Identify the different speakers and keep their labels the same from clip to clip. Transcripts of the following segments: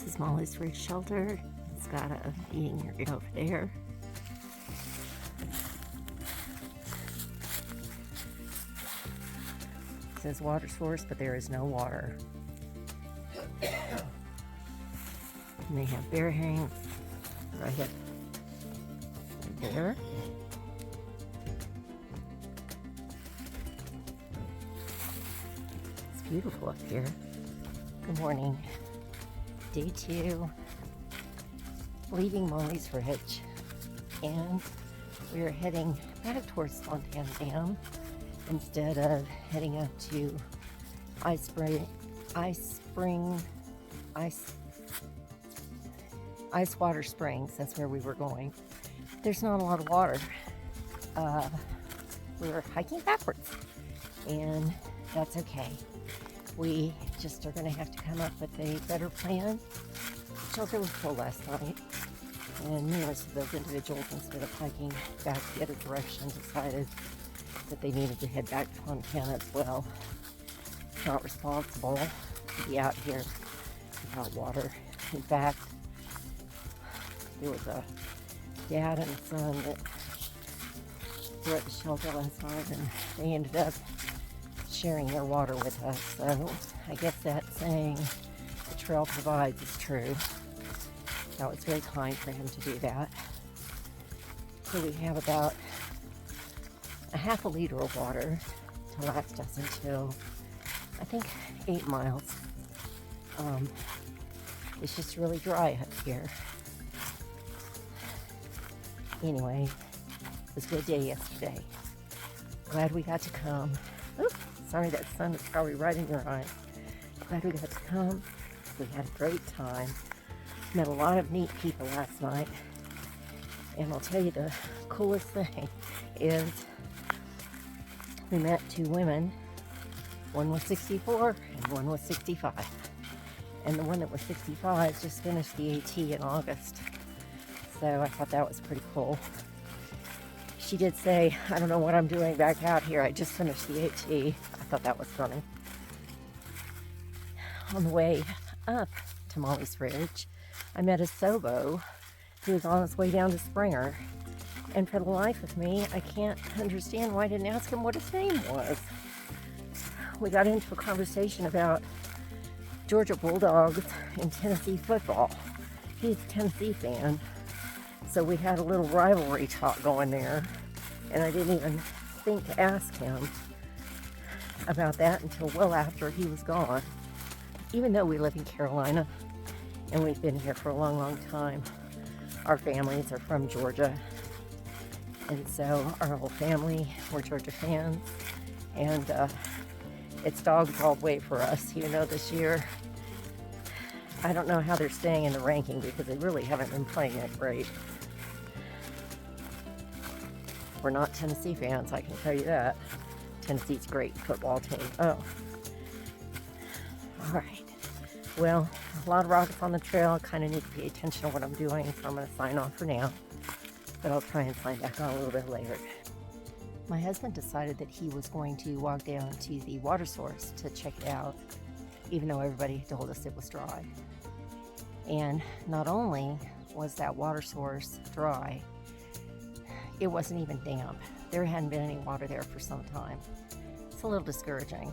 Speaker 1: is Mollie's rig shelter. It's got a feeding area over there. It says water source, but there is no water. And they have bear hangs right there. It's beautiful up here. Good morning. Day 2, leaving Mollie's Ridge, and we are heading back towards Fontana Dam instead of heading up to Ice Water Springs. That's where we were going. There's not a lot of water. We're hiking backwards, and that's okay. We just are going to have to come up with a better plan. The shelter was full last night, and numerous of those individuals, instead of hiking back the other direction, decided that they needed to head back to Fontana as well. It's not responsible to be out here without water. In fact, there was a dad and a son that were at the shelter last night, and they ended up sharing their water with us. So I guess that saying, the trail provides, is true. That was very kind for him to do that. So we have about a half a liter of water to last us until, I think, 8 miles. It's just really dry up here. Anyway, it was a good day yesterday. Glad we got to come. Oops, sorry, that sun is probably right in your eye. Glad we got to come. We had a great time. Met a lot of neat people last night. And I'll tell you, the coolest thing is we met 2 women. One was 64 and one was 65. And the one that was 65 just finished the AT in August. So I thought that was pretty cool. She did say, I don't know what I'm doing back out here. I just finished the AT. I thought that was funny. On the way up to Mollie's Ridge, I met a Sobo who was on his way down to Springer. And for the life of me, I can't understand why I didn't ask him what his name was. We got into a conversation about Georgia Bulldogs and Tennessee football. He's a Tennessee fan. So we had a little rivalry talk going there, and I didn't even think to ask him about that until well after he was gone. Even though we live in Carolina, and we've been here for a long, long time, our families are from Georgia, and so our whole family, we're Georgia fans, and it's dogs all the way for us, even though this year, I don't know how they're staying in the ranking because they really haven't been playing it great. We're not Tennessee fans, I can tell you that. Tennessee's a great football team. Oh. Alright. Well, a lot of rockets on the trail. I kind of need to pay attention to what I'm doing, so I'm going to sign off for now. But I'll try and sign back on a little bit later. My husband decided that he was going to walk down to the water source to check it out, even though everybody told us it was dry. And not only was that water source dry, it wasn't even damp. There hadn't been any water there for some time. It's a little discouraging.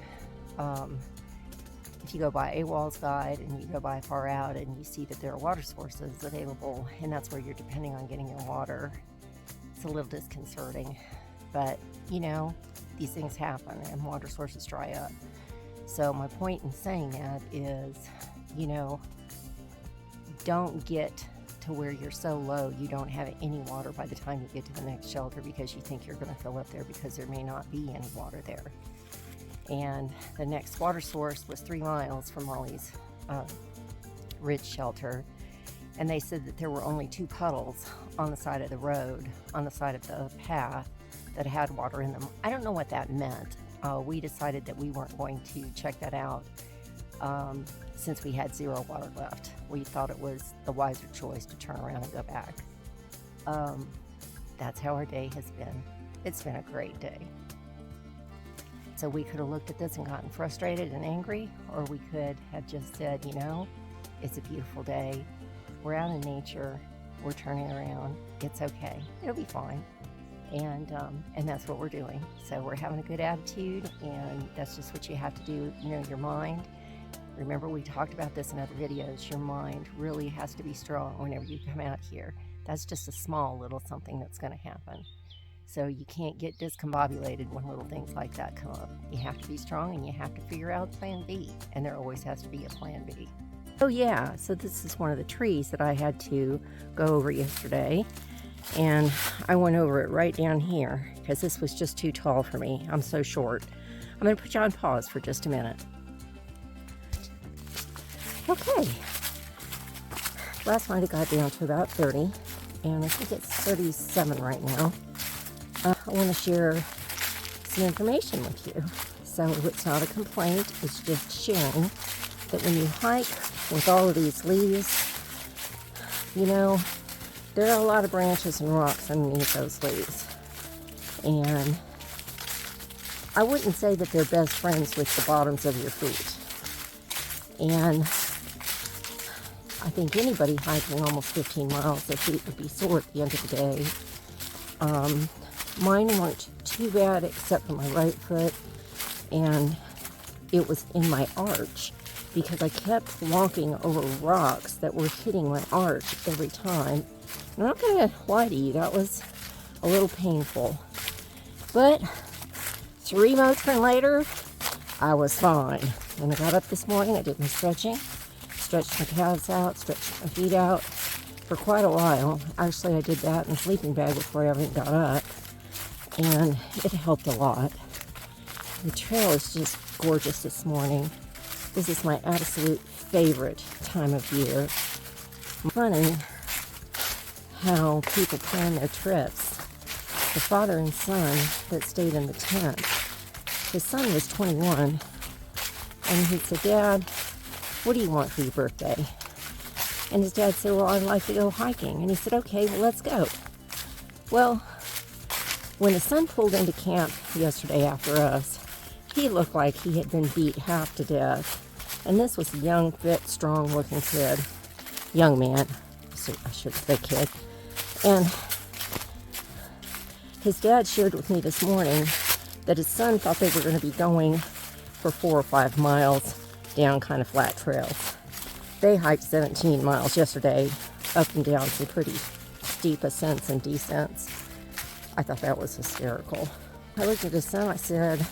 Speaker 1: If you go by AWOL's guide and you go by far out and you see that there are water sources available and that's where you're depending on getting your water, it's a little disconcerting. But, you know, these things happen and water sources dry up. So my point in saying that is, you know, don't get to where you're so low you don't have any water by the time you get to the next shelter because you think you're going to fill up there because there may not be any water there. And the next water source was 3 miles from Mollie's Ridge shelter, and they said that there were only 2 puddles on the side of the road, on the side of the path, that had water in them. I don't know what that meant. We decided that we weren't going to check that out since we had 0 water left. We thought it was the wiser choice to turn around and go back. That's how our day has been. It's been a great day. So we could have looked at this and gotten frustrated and angry, or we could have just said, you know, It's a beautiful day. We're out in nature. We're turning around. It's okay. It'll be fine. And that's what we're doing. So we're having a good attitude, and that's just what you have to do. You know, your mind. Remember, we talked about this in other videos. Your mind really has to be strong whenever you come out here. That's just a small little something that's going to happen. So you can't get discombobulated when little things like that come up. You have to be strong, and you have to figure out plan B. And there always has to be a plan B. Oh yeah, so this is one of the trees that I had to go over yesterday. And I went over it right down here because this was just too tall for me. I'm so short. I'm going to put you on pause for just a minute. Okay. Last night it got down to about 30, and I think it's 37 right now. I want to share some information with you. So it's not a complaint, it's just sharing that when you hike with all of these leaves, you know, there are a lot of branches and rocks underneath those leaves. And I wouldn't say that they're best friends with the bottoms of your feet. And I think anybody hiking almost 15 miles, their feet would be sore at the end of the day. Mine weren't too bad except for my right foot, and it was in my arch because I kept walking over rocks that were hitting my arch every time. I'm not going to lie to you, that was a little painful. But 3 months later, I was fine. When I got up this morning, I did my stretching, stretched my calves out, stretched my feet out for quite a while. Actually, I did that in a sleeping bag before I ever got up, and it helped a lot. The trail is just gorgeous this morning. This is my absolute favorite time of year. Funny how people plan their trips. The father and son that stayed in the tent, his son was 21, and he said, "Dad, what do you want for your birthday?" And his dad said, "Well, I'd like to go hiking." And he said, "Okay, well, let's go." Well, when the son pulled into camp yesterday after us, he looked like he had been beat half to death. And this was a young, fit, strong-looking kid. Young man. So I should say kid. And his dad shared with me this morning that his son thought they were going to be going for 4 or 5 miles down kind of flat trails. They hiked 17 miles yesterday, up and down some pretty steep ascents and descents. I thought that was hysterical. I looked at his son, I said,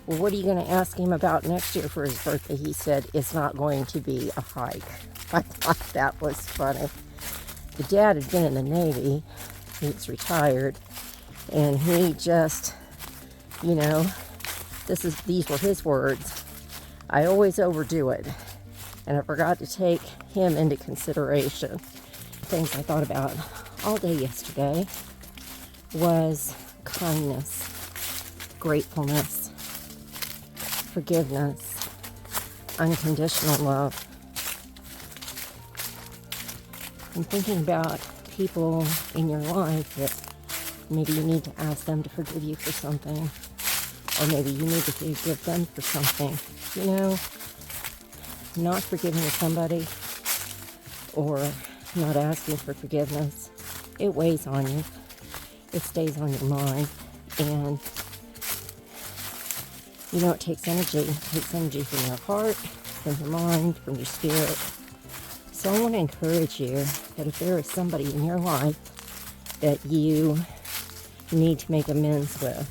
Speaker 1: "Well, what are you going to ask him about next year for his birthday?" He said, "It's not going to be a hike." I thought that was funny. The dad had been in the Navy. He's retired. And he just, you know, these were his words. "I always overdo it." And I forgot to take him into consideration. Things I thought about all day yesterday was kindness, gratefulness, forgiveness, unconditional love. I'm thinking about people in your life that maybe you need to ask them to forgive you for something, or maybe you need to forgive them for something. You know, not forgiving somebody or not asking for forgiveness, it weighs on you. It stays on your mind. And you know, it takes energy. It takes energy from your heart, from your mind, from your spirit. So I want to encourage you that if there is somebody in your life that you need to make amends with,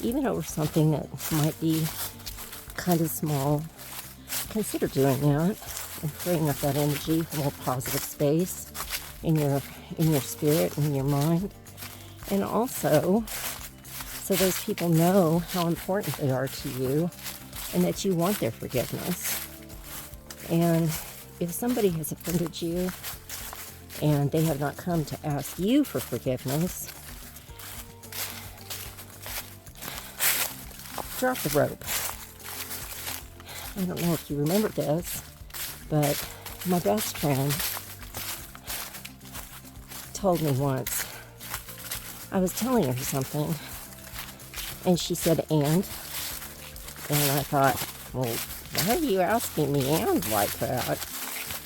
Speaker 1: even over something that might be kind of small, consider doing that and freeing up that energy for more positive space in your spirit and in your mind. And also, so those people know how important they are to you and that you want their forgiveness. And if somebody has offended you and they have not come to ask you for forgiveness, drop the rope. I don't know if you remember this, but my best friend told me once, I was telling her something, and she said, and I thought, well, why are you asking me and like that?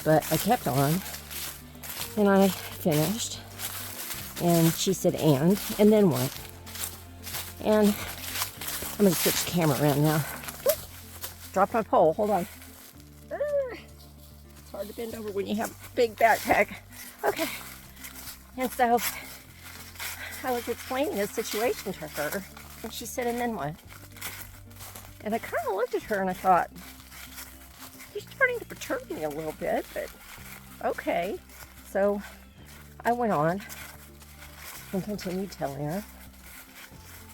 Speaker 1: But I kept on, and I finished. And she said, and then what? And I'm going to switch the camera around now. Dropped my pole. Hold on. It's hard to bend over when you have a big backpack. Okay. And so I was explaining the situation to her, and she said, and then what? And I kind of looked at her and I thought, you're starting to perturb me a little bit, but okay. So I went on and continued telling her.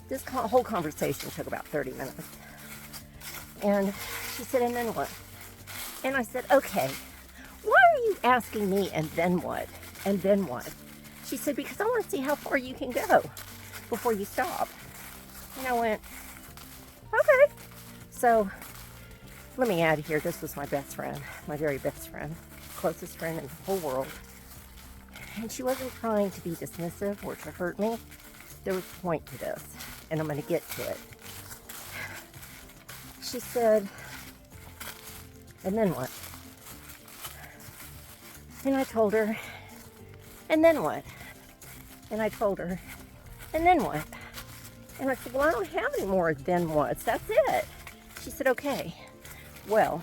Speaker 1: This whole conversation took about 30 minutes. And she said, and then what? And I said, okay, why are you asking me, and then what? And then what? She said, because I want to see how far you can go before you stop. And I went, okay. So let me add here, this was my best friend, my very best friend, closest friend in the whole world. And she wasn't trying to be dismissive or to hurt me. There was a point to this, and I'm going to get to it. She said, and then what? And I told her, and then what? And I told her, and then what? And I said, well, I don't have any more then whats. That's it. She said, okay, well,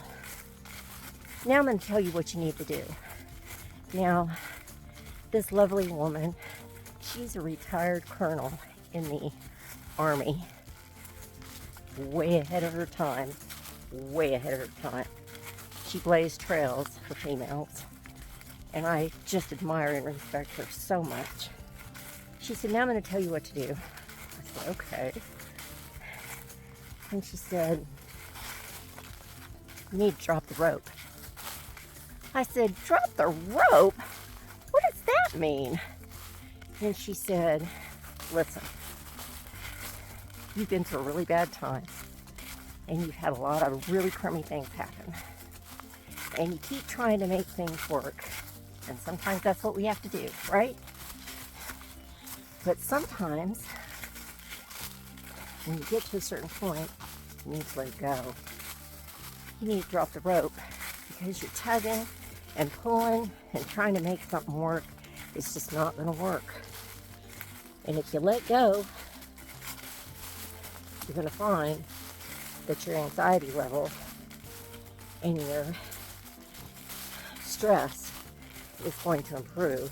Speaker 1: now I'm going to tell you what you need to do. Now, this lovely woman, she's a retired colonel in the Army. Way ahead of her time. Way ahead of her time. She blazed trails for females. And I just admire and respect her so much. She said, now I'm going to tell you what to do. I said, okay. And she said, you need to drop the rope. I said, drop the rope? What does that mean? And she said, listen, you've been through a really bad time, and you've had a lot of really crummy things happen, and you keep trying to make things work, and sometimes that's what we have to do, right? But sometimes when you get to a certain point, you need to let it go. You need to drop the rope, because you're tugging and pulling and trying to make something work. It's just not going to work. And if you let go, you're going to find that your anxiety level and your stress is going to improve.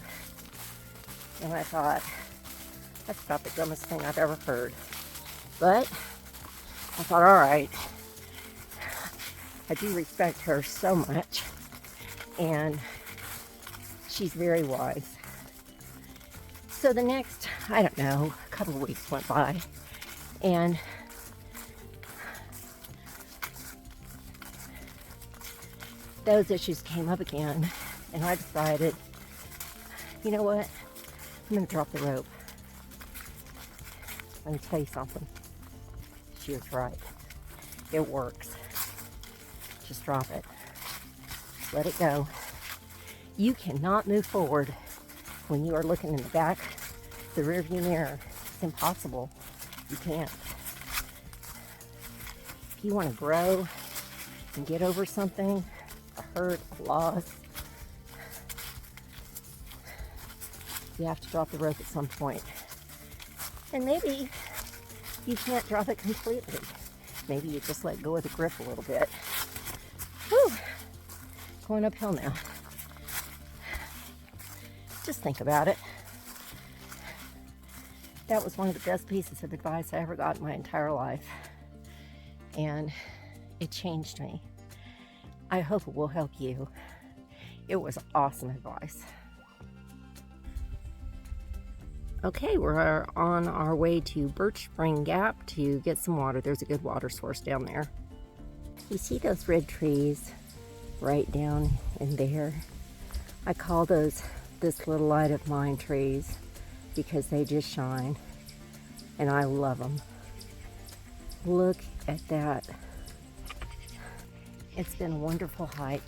Speaker 1: And I thought, that's about the dumbest thing I've ever heard. But I thought, all right, I do respect her so much, and she's very wise. So the next, I don't know, a couple of weeks went by, and those issues came up again, and I decided, you know what, I'm going to drop the rope. Let me tell you something. She was right. It works. Just drop it. Let it go. You cannot move forward when you are looking in the back, the rearview mirror. It's impossible. You can't. If you want to grow and get over something, a hurt, a loss, you have to drop the rope at some point. And maybe you can't drop it completely. Maybe you just let go of the grip a little bit. Whew. Going uphill now. Just think about it. That was one of the best pieces of advice I ever got in my entire life. And it changed me. I hope it will help you. It was awesome advice. Okay, we're on our way to Birch Spring Gap to get some water. There's a good water source down there. You see those red trees right down in there? I call those this little light of mine trees because they just shine, and I love them. Look at that. It's been a wonderful hike.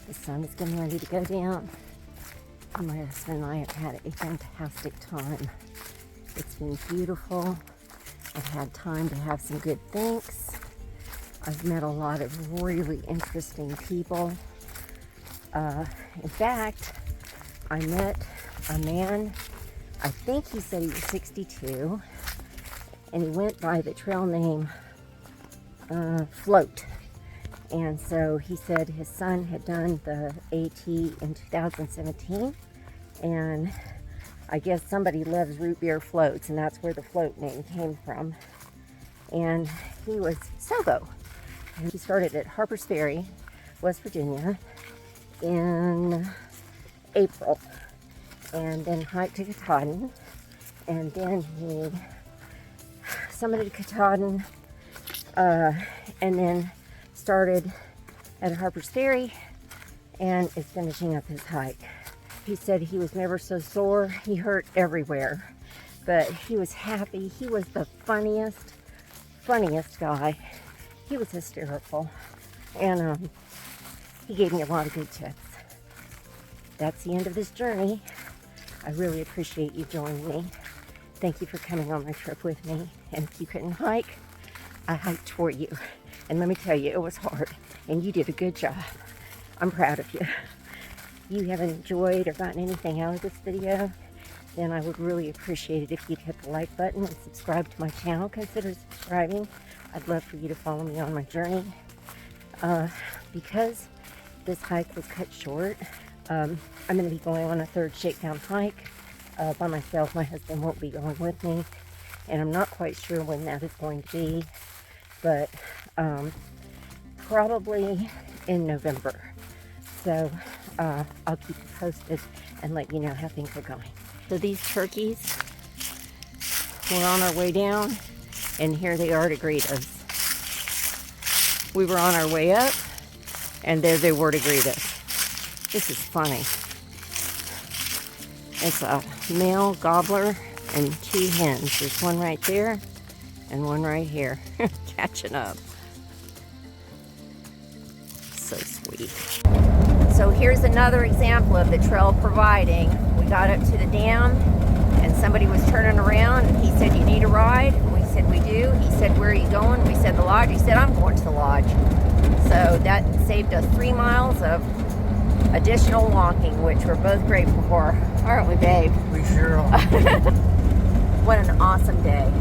Speaker 1: The sun is getting ready to go down. My husband and I have had a fantastic time. It's been beautiful. I've had time to have some good thinks. I've met a lot of really interesting people. In fact, I met a man, I think he said he was 62, and he went by the trail name Float. And so he said his son had done the AT in 2017, and I guess somebody loves root beer floats, and that's where the float name came from. And he was Sogo. And he started at Harpers Ferry, West Virginia, in April, and then hiked to Katahdin, and then he summited Katahdin, and then started at Harpers Ferry and is finishing up his hike. He said he was never so sore. He hurt everywhere, but he was happy. He was the funniest guy. He was hysterical, and he gave me a lot of good tips. That's the end of this journey. I really appreciate you joining me. Thank you for coming on my trip with me. And if you couldn't hike, I hiked for you. And let me tell you, it was hard, and you did a good job. I'm proud of you. If you haven't enjoyed or gotten anything out of this video, then I would really appreciate it if you'd hit the like button and subscribe to my channel. Consider subscribing. I'd love for you to follow me on my journey. Because this hike was cut short, I'm going to be going on a third Shakedown hike by myself. My husband won't be going with me, and I'm not quite sure when that is going to be, but probably in November. So I'll keep you posted and let you know how things are going. So these turkeys, we're on our way down, and here they are to greet us. We were on our way up, and there they were to greet us. This is funny. It's a male gobbler and 2 hens. There's one right there and one right here, catching up. So sweet. So here's another example of the trail providing. We got up to the dam, and somebody was turning around, and he said, "You need a ride?" And we said, "We do." He said, "Where are you going?" We said, "The lodge." He said, "I'm going to the lodge." So that saved us 3 miles of additional walking, which we're both grateful for, aren't we, babe?
Speaker 2: We sure are.
Speaker 1: What an awesome day.